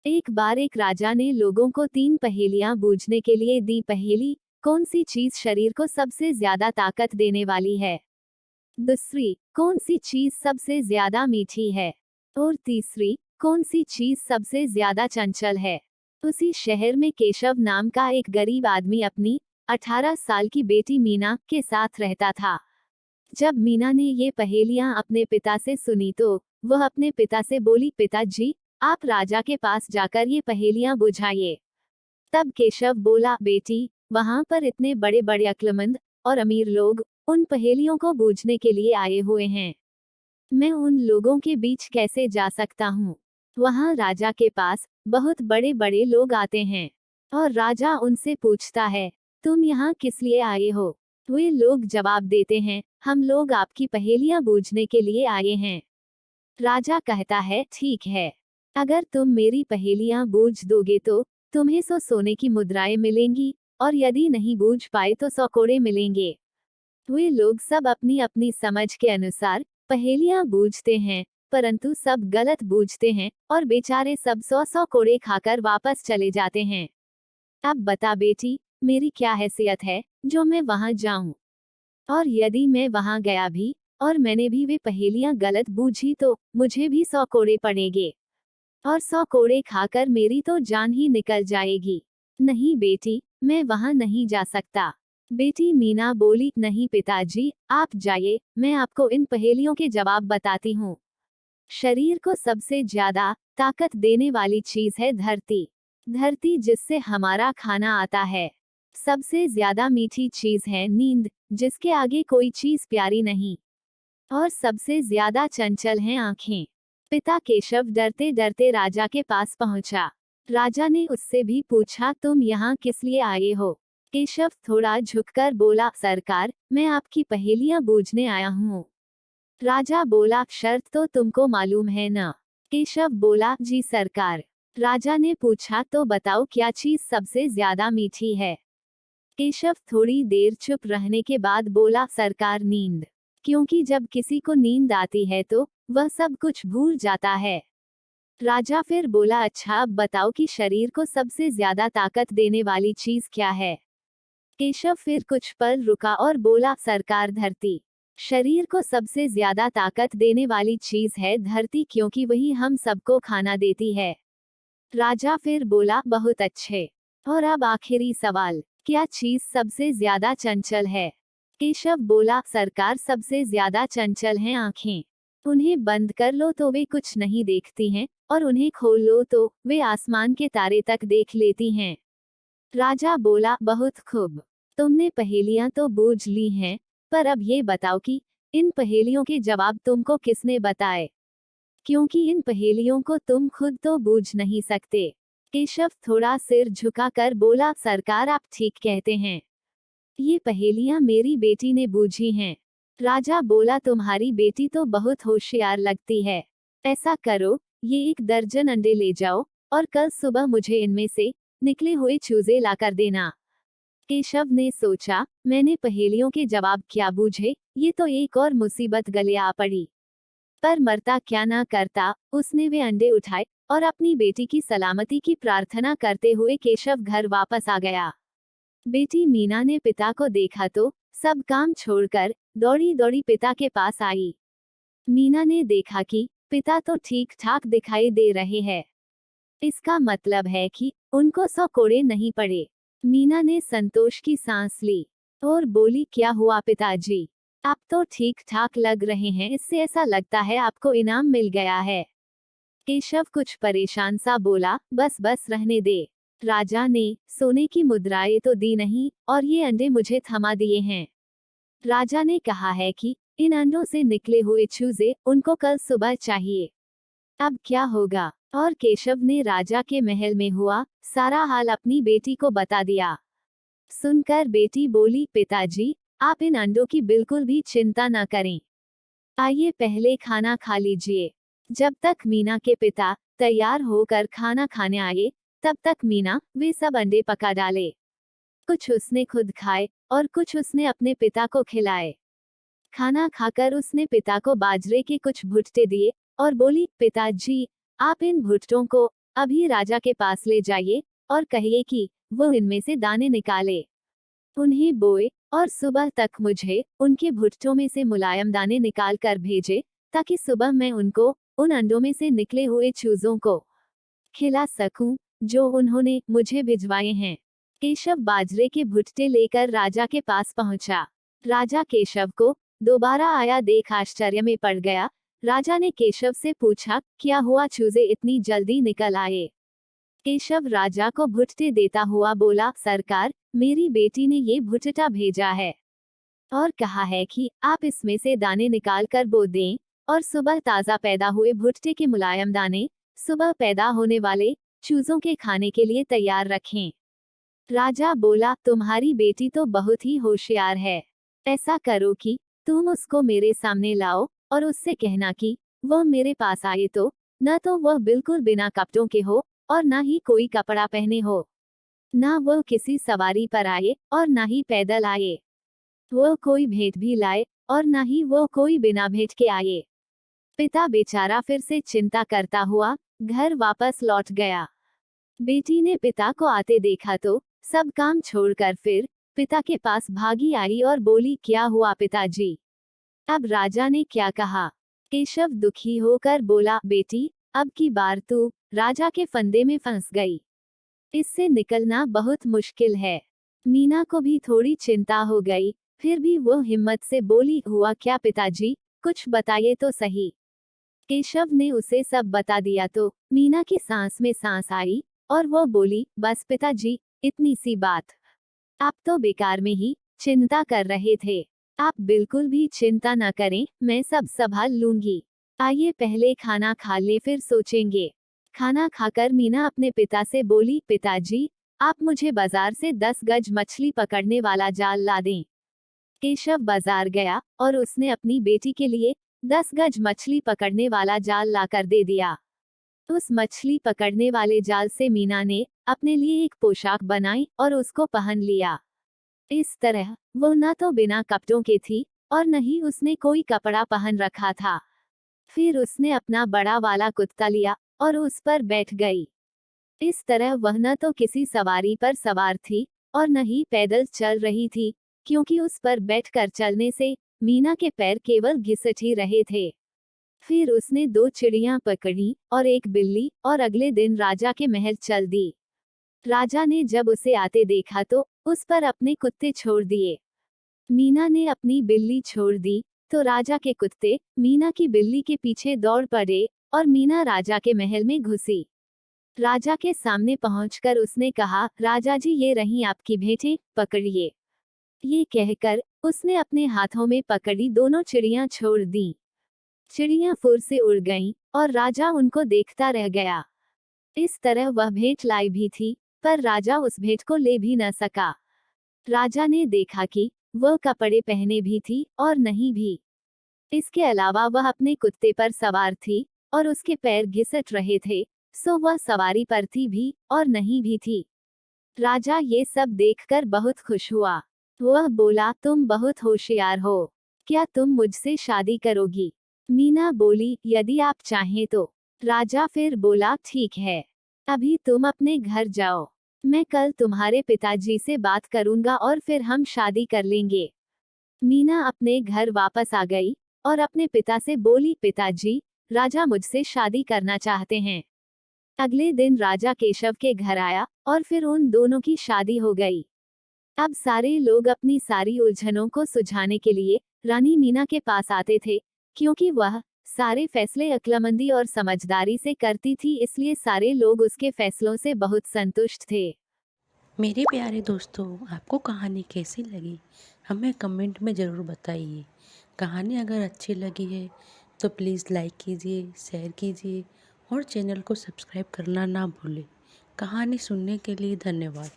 एक बार एक राजा ने लोगों को 3 पहेलियां बूझने के लिए दी। पहेली, कौन सी चीज शरीर को सबसे ज्यादा ताकत देने वाली है? दूसरी, कौन सी चीज सबसे ज्यादा मीठी है? और तीसरी, कौन सी चीज सबसे ज्यादा चंचल है? उसी शहर में केशव नाम का एक गरीब आदमी अपनी 18 साल की बेटी मीना के साथ रहता था। जब मीना ने ये पहेलियां अपने पिता से सुनी तो वह अपने पिता से बोली, पिताजी, आप राजा के पास जाकर ये पहेलियां बुझाइए। तब केशव बोला, बेटी, वहां पर इतने बड़े बड़े अक्लमंद और अमीर लोग उन पहेलियों को बूझने के लिए आए हुए हैं। मैं उन लोगों के बीच कैसे जा सकता हूँ? वहां राजा के पास बहुत बड़े बड़े लोग आते हैं और राजा उनसे पूछता है, तुम यहाँ किस लिए आए हो? वे लोग जवाब देते हैं, हम लोग आपकी पहेलियां बूझने के लिए आए हैं। राजा कहता है, ठीक है, अगर तुम मेरी पहेलियां बूझ दोगे तो तुम्हें 100 सोने की मुद्राएं मिलेंगी, और यदि नहीं बूझ पाए तो 100 कोड़े मिलेंगे। वे लोग सब अपनी अपनी समझ के अनुसार पहेलियां बूझते हैं, परंतु सब गलत बूझते हैं और बेचारे सब 100 कोड़े खाकर वापस चले जाते हैं। अब बता बेटी, मेरी क्या हैसियत है जो मैं वहां जाऊं? और यदि मैं वहां गया भी और मैंने भी वे पहेलियां गलत बूझी तो मुझे भी 100 कोड़े पड़ेंगे, और 100 कोड़े खाकर मेरी तो जान ही निकल जाएगी। नहीं बेटी, मैं वहां नहीं जा सकता। बेटी मीना बोली, नहीं पिताजी, आप जाइए, मैं आपको इन पहेलियों के जवाब बताती हूँ। शरीर को सबसे ज्यादा ताकत देने वाली चीज है धरती। धरती जिससे हमारा खाना आता है। सबसे ज्यादा मीठी चीज है नींद, जिसके आगे कोई चीज प्यारी नहीं। और सबसे ज्यादा चंचल हैं आंखें। पिता केशव डरते डरते राजा के पास पहुंचा। राजा ने उससे भी पूछा, तुम यहाँ किस लिए आए हो? केशव थोड़ा झुककर बोला, सरकार, मैं आपकी पहेलियां बूझने आया हूँ। राजा बोला, शर्त तो तुमको मालूम है ना? केशव बोला, जी सरकार। राजा ने पूछा, तो बताओ क्या चीज सबसे ज्यादा मीठी है? केशव थोड़ी देर चुप रहने के बाद बोला, सरकार, नींद। क्योंकि जब किसी को नींद आती है तो वह सब कुछ भूल जाता है। राजा फिर बोला, अच्छा अब बताओ कि शरीर को सबसे ज्यादा ताकत देने वाली चीज क्या है? केशव फिर कुछ पल रुका और बोला, सरकार, धरती। शरीर को सबसे ज्यादा ताकत देने वाली चीज है धरती, क्योंकि वही हम सबको खाना देती है। राजा फिर बोला, बहुत अच्छे। और अब आखिरी सवाल, क्या चीज सबसे ज्यादा चंचल है? केशव बोला, सरकार, सबसे ज्यादा चंचल हैं आंखें। उन्हें बंद कर लो तो वे कुछ नहीं देखती हैं, और उन्हें खोल लो तो वे आसमान के तारे तक देख लेती हैं। राजा बोला, बहुत खूब, तुमने पहेलियां तो बूझ ली हैं, पर अब ये बताओ कि इन पहेलियों के जवाब तुमको किसने बताए? क्योंकि इन पहेलियों को तुम खुद तो बूझ नहीं सकते। केशव थोड़ा सिर झुकाकर बोला, सरकार, आप ठीक कहते हैं, ये पहेलियां मेरी बेटी ने बूझी हैं। राजा बोला, तुम्हारी बेटी तो बहुत होशियार लगती है। ऐसा करो, ये 1 दर्जन अंडे ले जाओ, और कल सुबह मुझे इनमें से निकले हुए चूजे लाकर देना। केशव ने सोचा, मैंने पहेलियों के जवाब क्या बूझे, ये तो एक और मुसीबत गले आ पड़ी। पर मरता क्या ना करता, उसने वे अंडे उठाए और अपनी बेटी की सलामती की प्रार्थना करते हुए केशव घर वापस आ गया। बेटी मीना ने पिता को देखा तो सब काम छोड़कर दौड़ी दौड़ी पिता के पास आई। मीना ने देखा कि पिता तो ठीक ठाक दिखाई दे रहे हैं। इसका मतलब है कि उनको 100 कोड़े नहीं पड़े। मीना ने संतोष की सांस ली और बोली, क्या हुआ पिताजी? आप तो ठीक ठाक लग रहे हैं, इससे ऐसा लगता है आपको इनाम मिल गया है। केशव कुछ परेशान सा बोला, बस बस रहने दे। राजा ने सोने की मुद्राएं तो दी नहीं, और ये अंडे मुझे थमा दिए हैं। राजा ने कहा है कि इन अंडों से निकले हुए चूजे उनको कल सुबह चाहिए। अब क्या होगा? और केशव ने राजा के महल में हुआ सारा हाल अपनी बेटी को बता दिया। सुनकर बेटी बोली, पिताजी, आप इन अंडों की बिल्कुल भी चिंता न करें। आइए पहले खाना खा लीजिए। जब तक मीना के पिता तैयार होकर खाना खाने आए, तब तक मीना वे सब अंडे पका डाले। कुछ उसने खुद खाए और कुछ उसने अपने पिता को खिलाए। खाना खाकर उसने पिता को बाजरे के कुछ भुट्टे दिए और बोली, पिताजी, आप इन भुट्टों को अभी राजा के पास ले जाइए और कहिए कि वो इनमें से दाने निकाले, उन्हें बोए और सुबह तक मुझे उनके भुट्टों में से मुलायम दाने निकाल कर भेजे, ताकि सुबह मैं उनको उन अंडों में से निकले हुए चूजों को खिला सकूं जो उन्होंने मुझे भिजवाए हैं। केशव बाजरे के भुट्टे लेकर राजा के पास पहुंचा। राजा केशव को दोबारा आया देख आश्चर्य में पड़ गया। राजा ने केशव से पूछा, क्या हुआ, चूजे इतनी जल्दी निकल आए? केशव राजा को भुट्टे देता हुआ बोला, सरकार, मेरी बेटी ने ये भुट्टा भेजा है और कहा है कि आप इसमें से दाने निकाल कर बो दें और सुबह ताजा पैदा हुए भुट्टे के मुलायम दाने सुबह पैदा होने वाले चूजों के खाने के लिए तैयार रखें। राजा बोला, तुम्हारी बेटी तो बहुत ही होशियार है। ऐसा करो कि तुम उसको मेरे सामने लाओ और उससे कहना कि वह मेरे पास आए न तो वह बिल्कुल बिना कपड़ों के हो और ना ही कोई कपड़ा पहने हो, ना वह किसी सवारी पर आए और ना ही पैदल आए, वह कोई भेंट भी लाए और ना ही वह कोई बिना भेंट के आए। पिता बेचारा फिर से चिंता करता हुआ घर वापस लौट गया। बेटी ने पिता को आते देखा तो सब काम छोड़कर फिर पिता के पास भागी आई और बोली, क्या हुआ पिताजी? अब राजा ने क्या कहा? केशव दुखी होकर बोला, बेटी, अब की बार तू राजा के फंदे में फंस गई। इससे निकलना बहुत मुश्किल है। मीना को भी थोड़ी चिंता हो गई, फिर भी वो हिम्मत से बोली, हुआ क्या पिताजी, कुछ बताइए तो सही। केशव ने उसे सब बता दिया तो मीना की सांस में सांस आई और वो बोली, बस पिताजी, इतनी सी बात। आप तो बेकार में ही चिंता कर रहे थे। आप बिल्कुल भी चिंता न करें, मैं सब संभाल लूंगी। आइए पहले खाना खा ले फिर सोचेंगे। खाना खाकर मीना अपने पिता से बोली, पिताजी, आप मुझे बाजार से 10 गज मछली पकड़ने वाला जाल ला दें। केशव बाजार गया और उसने अपनी बेटी के लिए 10 गज मछली पकड़ने वाला जाल लाकर दे दिया। उस मछली पकड़ने वाले जाल से मीना ने अपने लिए एक पोशाक बनाई और उसको पहन लिया। इस तरह वो न तो बिना कपड़ों के थी और न ही उसने कोई कपड़ा पहन रखा था। फिर उसने अपना बड़ा वाला कुत्ता लिया और उस पर बैठ गई। इस तरह वह न तो किसी सवारी पर सवार थी और न ही पैदल चल रही थी, क्योंकि उस पर बैठकर चलने से मीना के पैर केवल घिसट ही रहे थे। फिर उसने 2 चिड़ियां पकड़ी और एक बिल्ली और अगले दिन राजा के महल चल दी। राजा ने जब उसे आते देखा तो उस पर अपने कुत्ते छोड़ दिए। मीना ने अपनी बिल्ली छोड़ दी तो राजा के कुत्ते मीना की बिल्ली के पीछे दौड़ पड़े और मीना राजा के महल में घुसी। राजा के सामने पहुंचकर उसने कहा, राजा जी, ये रही आपकी भेंटें, पकड़िए। ये कहकर उसने अपने हाथों में पकड़ी दोनों चिड़ियां छोड़ दी। चिड़ियां फुर से उड़ गईं और राजा उनको देखता रह गया। इस तरह वह भेंट लाई भी थी, पर राजा उस भेंट को ले भी न सका। राजा ने देखा कि वह कपड़े पहने भी थी और नहीं भी। इसके अलावा वह अपने कुत्ते पर सवार थी और उसके पैर घिसट रहे थे, सो वह सवारी पर थी भी और नहीं भी थी। राजा ये सब देखकर बहुत खुश हुआ। वह बोला, तुम बहुत होशियार हो। क्या तुम मुझसे शादी करोगी? मीना बोली, यदि आप चाहें तो। राजा फिर बोला, ठीक है, अभी तुम अपने घर जाओ। मैं कल तुम्हारे पिताजी से बात करूंगा और फिर हम शादी कर लेंगे। मीना अपने घर वापस आ गई और अपने पिता से बोली, पिताजी, राजा मुझसे शादी करना चाहते हैं। अगले दिन राजा केशव के घर आया और फिर उन दोनों की शादी हो गई। अब सारे लोग अपनी सारी उलझनों को सुलझाने के लिए रानी मीना के पास आते थे, क्योंकि वह सारे फैसले अक्लमंदी और समझदारी से करती थी, इसलिए सारे लोग उसके फैसलों से बहुत संतुष्ट थे। मेरे प्यारे दोस्तों, आपको कहानी कैसी लगी हमें कमेंट में ज़रूर बताइए। कहानी अगर अच्छी लगी है तो प्लीज़ लाइक कीजिए, शेयर कीजिए और चैनल को सब्सक्राइब करना ना भूलें। कहानी सुनने के लिए धन्यवाद।